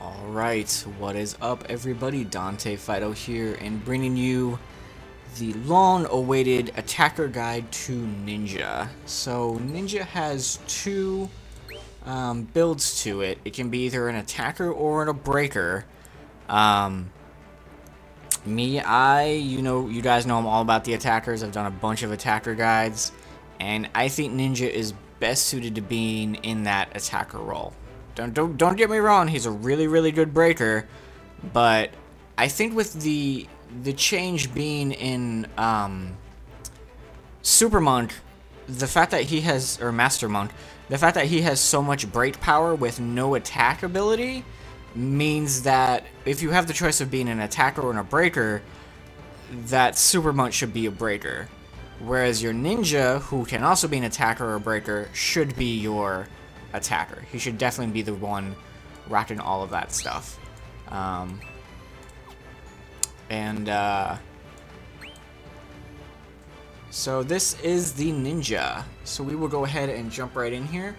Alright, what is up everybody? Dante Fido here and bringing you the long-awaited attacker guide to Ninja. So Ninja has two builds to it. It can be either an attacker or a breaker. You guys know I'm all about the attackers. I've done a bunch of attacker guides, and I think Ninja is best suited to being in that attacker role. Don't get me wrong, he's a really good breaker, but I think with the change being in Super Monk, the fact that he has, or Master Monk, the fact that he has so much break power with no attack ability means that if you have the choice of being an attacker or a breaker, that Super Monk should be a breaker, whereas your Ninja, who can also be an attacker or a breaker, should be your attacker. He should definitely be the one rocking all of that stuff. So this is the Ninja. So we will go ahead and jump right in here.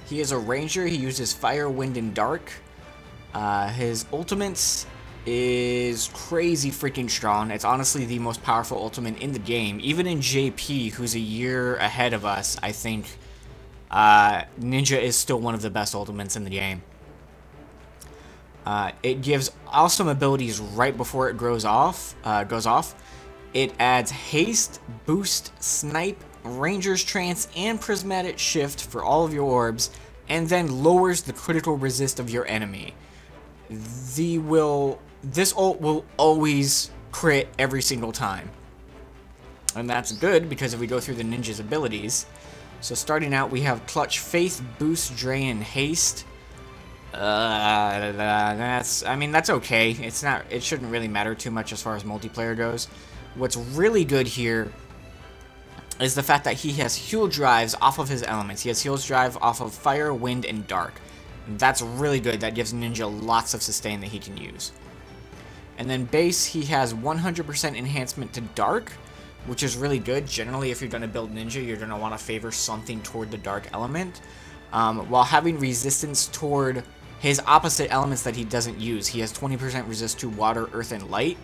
He is a ranger. He uses fire, wind, and dark. His ultimate is crazy freaking strong. It's honestly the most powerful ultimate in the game. Even in JP, who's a year ahead of us, I think Ninja is still one of the best ultimates in the game. It gives awesome abilities right before it goes off. It adds haste, boost, snipe, ranger's trance, and prismatic shift for all of your orbs, and then lowers the critical resist of your enemy. This ult will always crit every single time, and that's good because if we go through the ninja's abilities. So starting out, we have Clutch, Faith, Boost, Drain, and Haste. That's okay. It shouldn't really matter too much as far as multiplayer goes. What's really good here is the fact that he has heal drives off of his elements. He has heals drive off of Fire, Wind, and Dark. That's really good. That gives Ninja lots of sustain that he can use. And then base, he has 100% enhancement to Dark, which is really good. Generally, if you're going to build Ninja, you're going to want to favor something toward the dark element, while having resistance toward his opposite elements that he doesn't use. He has 20% resist to water, earth, and light,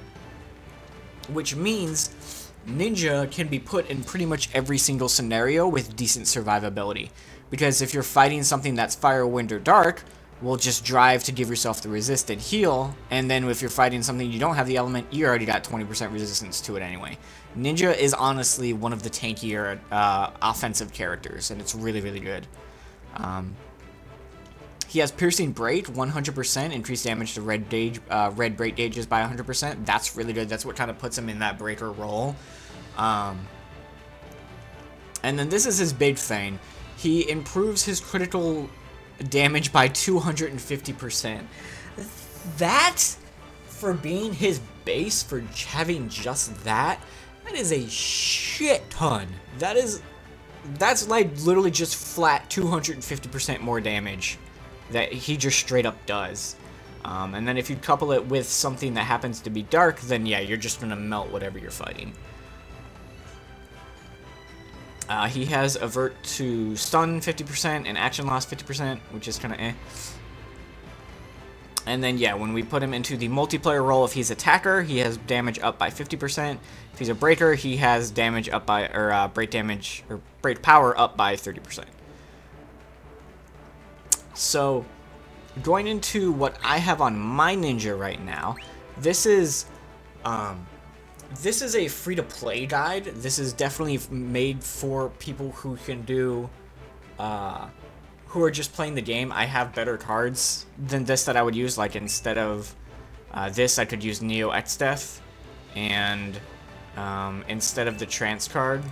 which means Ninja can be put in pretty much every single scenario with decent survivability. Because if you're fighting something that's fire, wind, or dark, we'll just drive to give yourself the resist and heal, and then if you're fighting something you don't have the element, you already got 20% resistance to it anyway. Ninja is honestly one of the tankier offensive characters, and it's really good. He has Piercing Break, 100%, increased damage to red break gauges by 100%. That's really good. That's what kind of puts him in that breaker role. And then this is his big thing. He improves his critical damage by 250%. That, for being his base, for having just that is a shit ton. That's like literally just flat 250% more damage that he just straight up does. And then if you couple it with something that happens to be dark, then yeah, you're just gonna melt whatever you're fighting. He has Avert to Stun 50% and Action Loss 50%, which is kind of eh. And then, yeah, when we put him into the multiplayer role, if he's attacker, he has damage up by 50%. If he's a breaker, he has damage up by, or break damage, or break power up by 30%. So, going into what I have on my Ninja right now, this is a free-to-play guide. This is definitely made for people who can do, who are just playing the game. I have better cards than this that I would use. Like, instead of this, I could use Neo X Death, and instead of the Trance card,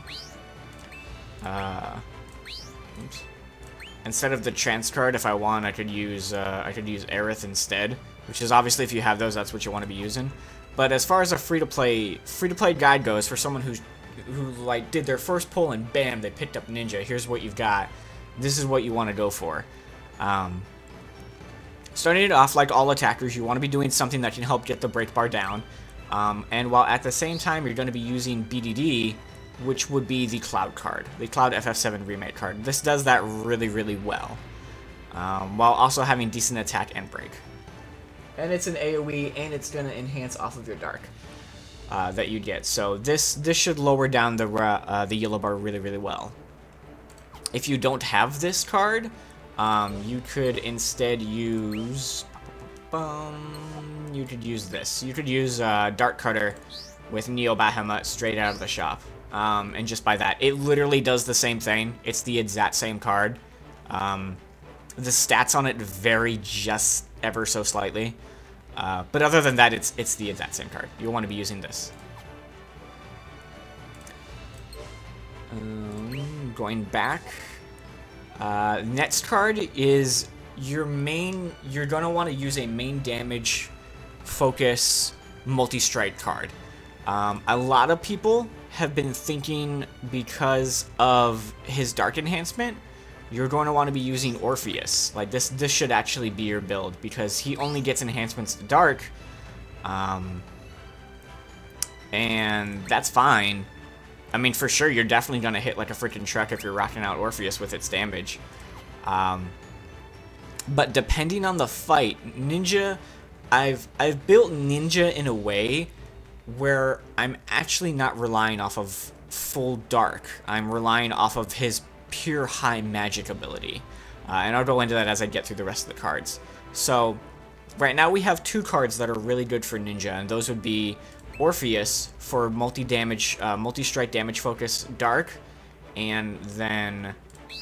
instead of the Trance card, if I want, I could use Aerith instead. Which is obviously, if you have those, that's what you want to be using. But as far as a free-to-play guide goes, for someone who like did their first pull and bam, they picked up Ninja, here's what you've got. This is what you want to go for. Starting it off, like all attackers, you want to be doing something that can help get the break bar down. And while at the same time, you're going to be using BDD, which would be the Cloud card, the Cloud FF7 remake card. This does that really well, while also having decent attack and break. and it's an AoE, and it's going to enhance off of your dark that you get. So this should lower down the yellow bar really, really well. If you don't have this card, you could instead use... you could use this. You could use Dark Cutter with Neo Bahamut straight out of the shop. And just by that, it literally does the same thing. It's the exact same card. The stats on it vary just ever so slightly. But other than that, it's the exact same card. You'll want to be using this. Going back. Next card is your main... You're going to want to use a main damage focus multi-strike card. A lot of people have been thinking, because of his dark enhancement, you're going to want to be using Orpheus. Like, this should actually be your build, because he only gets enhancements to dark, and that's fine. I mean, for sure, you're definitely going to hit like a freaking truck if you're rocking out Orpheus with its damage. But depending on the fight, Ninja, I've built Ninja in a way where I'm actually not relying off of full dark. I'm relying off of his pure high magic ability. And I'll go into that as I get through the rest of the cards. So, right now we have two cards that are really good for Ninja, and those would be Orpheus for multi-damage, multi-strike damage focus dark, and then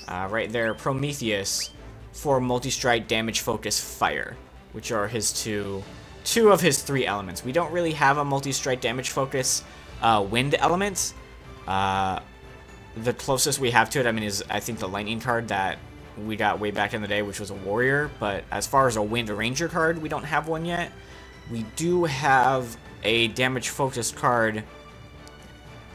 right there Prometheus for multi-strike damage focus fire, which are his two of his three elements. We don't really have a multi-strike damage focus wind element. The closest we have to it, I mean, is I think the lightning card that we got way back in the day, which was a warrior. But as far as a wind ranger card, we don't have one yet. We do have a damage focused card.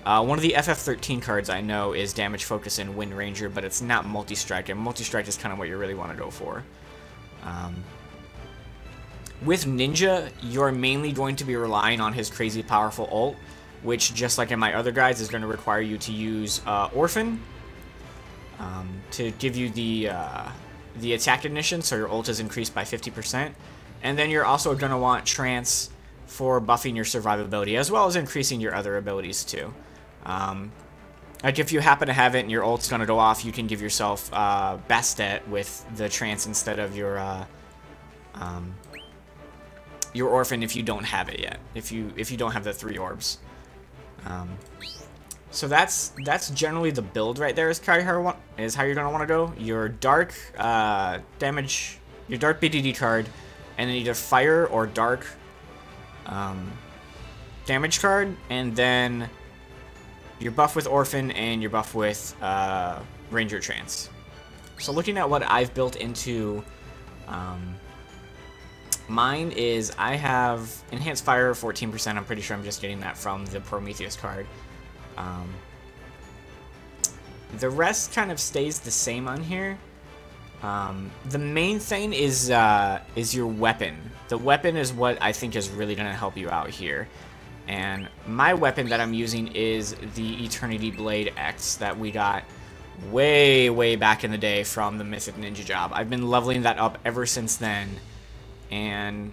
One of the FF13 cards I know is damage focus in Wind Ranger, but it's not multi-strike, and multi-strike is kind of what you really want to go for. With Ninja, you're mainly going to be relying on his crazy powerful ult, which, just like in my other guides, is going to require you to use Orphan to give you the attack ignition, so your ult is increased by 50%. And then you're also going to want Trance for buffing your survivability, as well as increasing your other abilities too. Like if you happen to have it and your ult's going to go off, you can give yourself Bastet with the Trance instead of your Orphan if you don't have it yet. If you don't have the 3 orbs. So that's generally the build right there. Is how you're gonna want to go. Your dark damage, your dark BDD card, and then either fire or dark damage card, and then your buff with Orphan and your buff with Ranger Trance. So looking at what I've built into mine is I have Enhanced Fire 14%. I'm pretty sure I'm just getting that from the Prometheus card. The rest kind of stays the same on here. The main thing is your weapon. The weapon is what I think is really going to help you out here. And my weapon that I'm using is the Eternity Blade X that we got way, way back in the day from the Mythic Ninja job. I've been leveling that up ever since then. And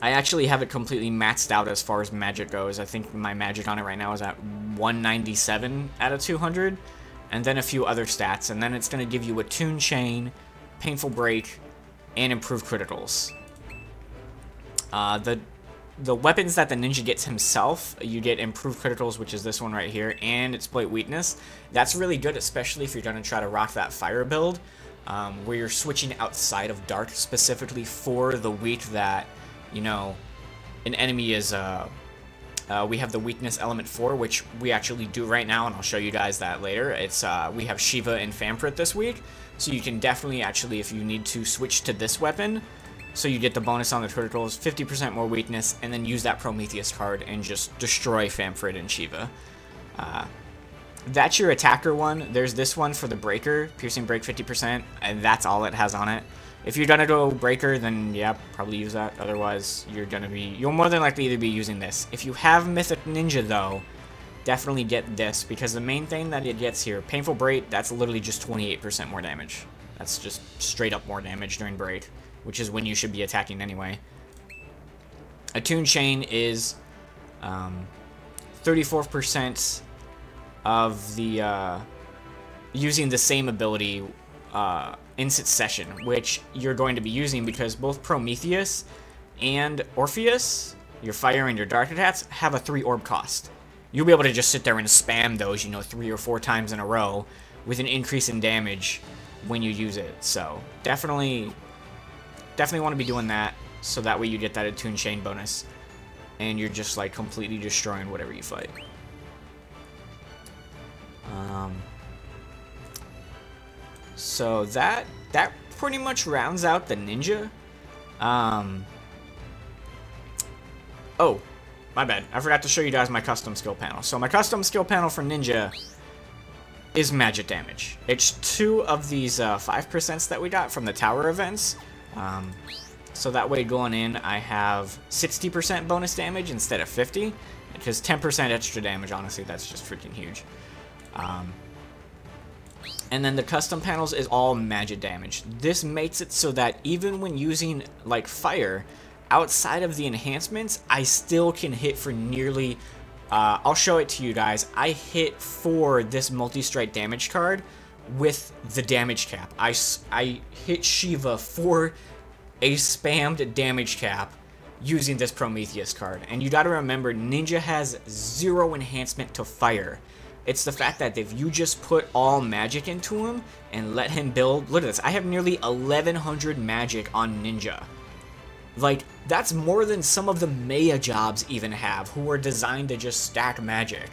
I actually have it completely maxed out as far as magic goes. I think my magic on it right now is at 197 out of 200. And then a few other stats. And then it's going to give you a Tune Chain, Painful Break, and Improved Criticals. The weapons that the ninja gets himself, you get Improved Criticals, which is this one right here, and Exploit Weakness. That's really good, especially if you're going to try to rock that fire build, where you're switching outside of dark specifically for the weak that, you know, an enemy is... we have the weakness element 4, which we actually do right now, and I'll show you guys that later. It's we have Shiva and Famfrit this week, so you can definitely actually, if you need to, switch to this weapon, so you get the bonus on the criticals, 50% more weakness, and then use that Prometheus card and just destroy Famfrit and Shiva. That's your attacker one. There's this one for the breaker, piercing break 50%, and that's all it has on it. If you're gonna go breaker, then yeah, probably use that. Otherwise, you'll more than likely either be using this. If you have Mythic Ninja though, definitely get this, because the main thing that it gets here, Painful Break, that's literally just 28% more damage. That's just straight up more damage during break, which is when you should be attacking anyway. Attune Chain is 34% of the using the same ability in succession, which you're going to be using because both Prometheus and Orpheus, your fire and your dark attacks, have a 3 orb cost. You'll be able to just sit there and spam those, you know, 3 or 4 times in a row with an increase in damage when you use it. So definitely want to be doing that, so that way you get that Attune Chain bonus and you're just like completely destroying whatever you fight. So that pretty much rounds out the ninja. Oh, my bad. I forgot to show you guys my custom skill panel. So my custom skill panel for ninja is magic damage. It's 2 of these 5% that we got from the tower events. So that way going in, I have 60% bonus damage instead of 50, because 10% extra damage, honestly, that's just freaking huge. And then the custom panels is all magic damage. This makes it so that even when using like fire, outside of the enhancements, I still can hit for nearly, I'll show it to you guys. I hit for this multi-strike damage card with the damage cap. I hit Shiva for a spammed damage cap using this Prometheus card. And you gotta remember, Ninja has 0 enhancement to fire. It's the fact that if you just put all magic into him and let him build, look at this, I have nearly 1100 magic on Ninja. Like, that's more than some of the Maya jobs even have, who are designed to just stack magic.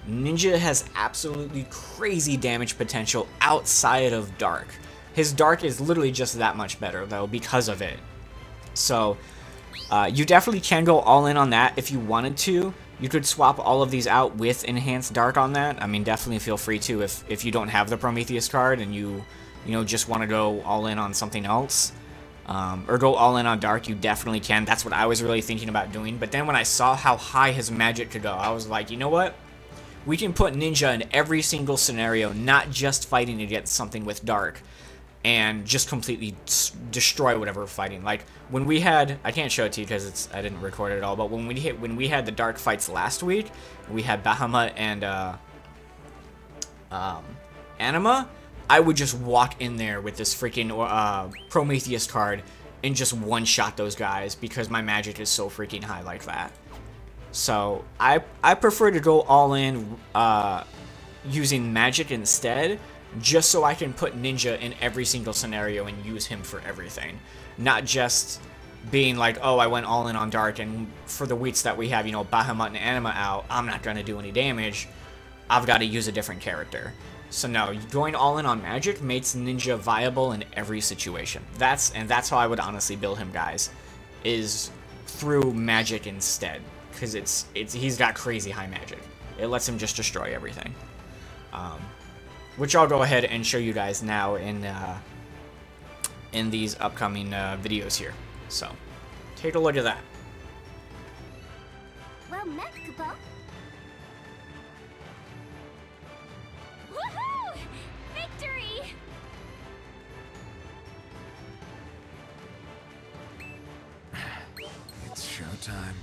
Ninja has absolutely crazy damage potential outside of Dark. His Dark is literally just that much better, though, because of it. So, you definitely can go all in on that if you wanted to. You could swap all of these out with Enhanced Dark on that. I mean, definitely feel free to if you don't have the Prometheus card and you know, just want to go all in on something else. Or go all in on Dark, you definitely can. That's what I was really thinking about doing. But then when I saw how high his magic could go, I was like, you know what? We can put Ninja in every single scenario, not just fighting against something with Dark, and just completely destroy whatever we're fighting. Like, when we had, I can't show it to you because I didn't record it all, but when we had the Dark fights last week, we had Bahamut and Anima, I would just walk in there with this freaking Prometheus card and just one-shot those guys because my magic is so freaking high like that. So I prefer to go all in using magic instead, just so I can put Ninja in every single scenario and use him for everything. Not just being like, oh, I went all in on Dark, and for the weeks that we have, you know, Bahamut and Anima out, I'm not going to do any damage. I've got to use a different character. So no, going all in on magic makes Ninja viable in every situation. That's how I would honestly build him, guys, is through magic instead, because he's got crazy high magic. It lets him just destroy everything. Which I'll go ahead and show you guys now in these upcoming videos here. So, take a look at that. Well met, Kupo. Woohoo! Victory! It's showtime.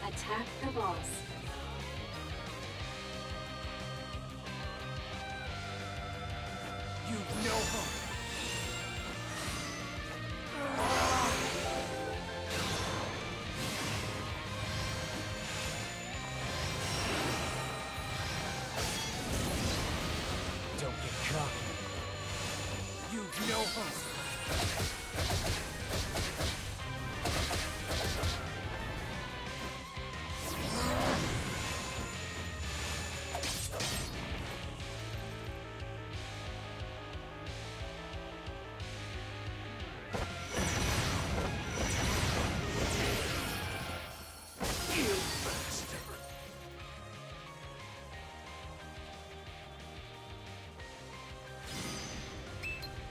Attack the boss. You've no hope. Don't get cocky. You've no hope.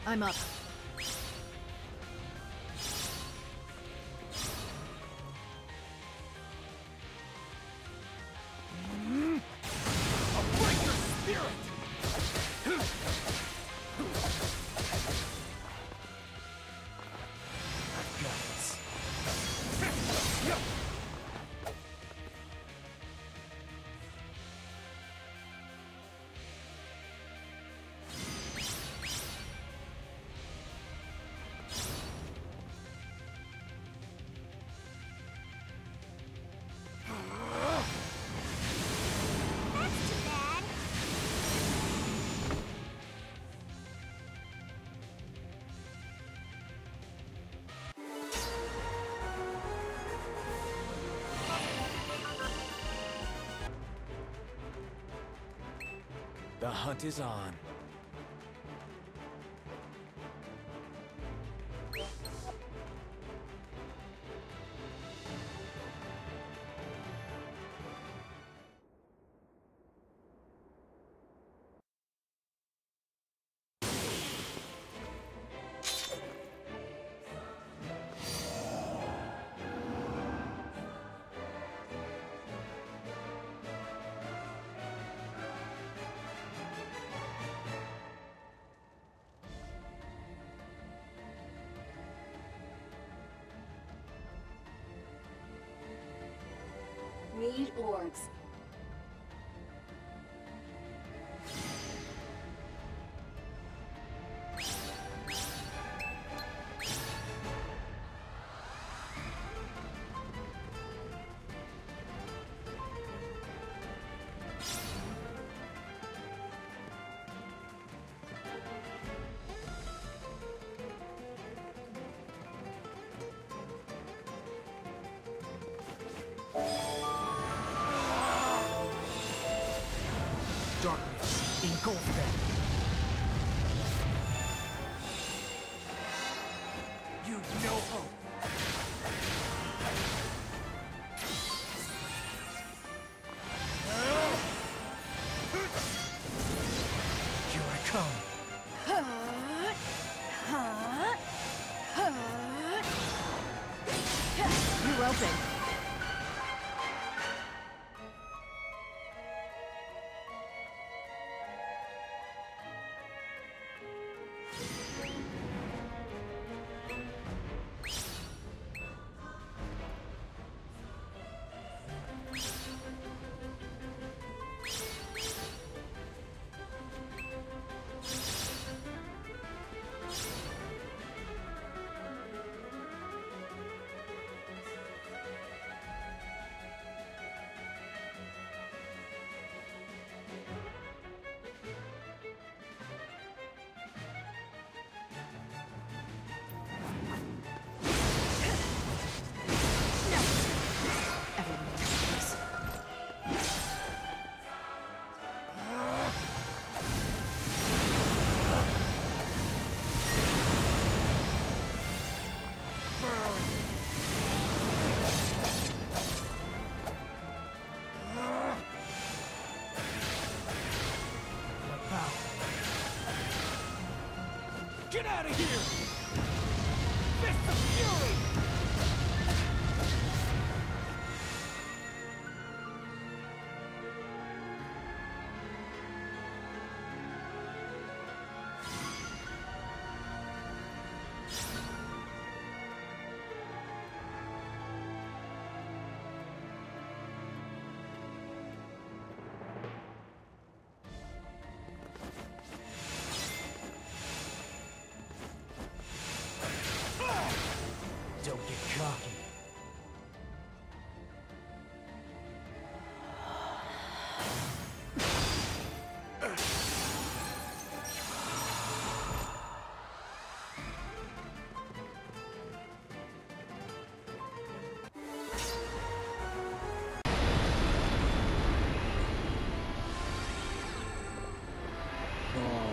I'm up. I'll break your spirit! I've got this. That's too bad. The hunt is on. Read orbs. Darkness, engulf them. You no hope. Here I come. You're open. Get out of here! Fist of Fury! Don't get cocky. Oh.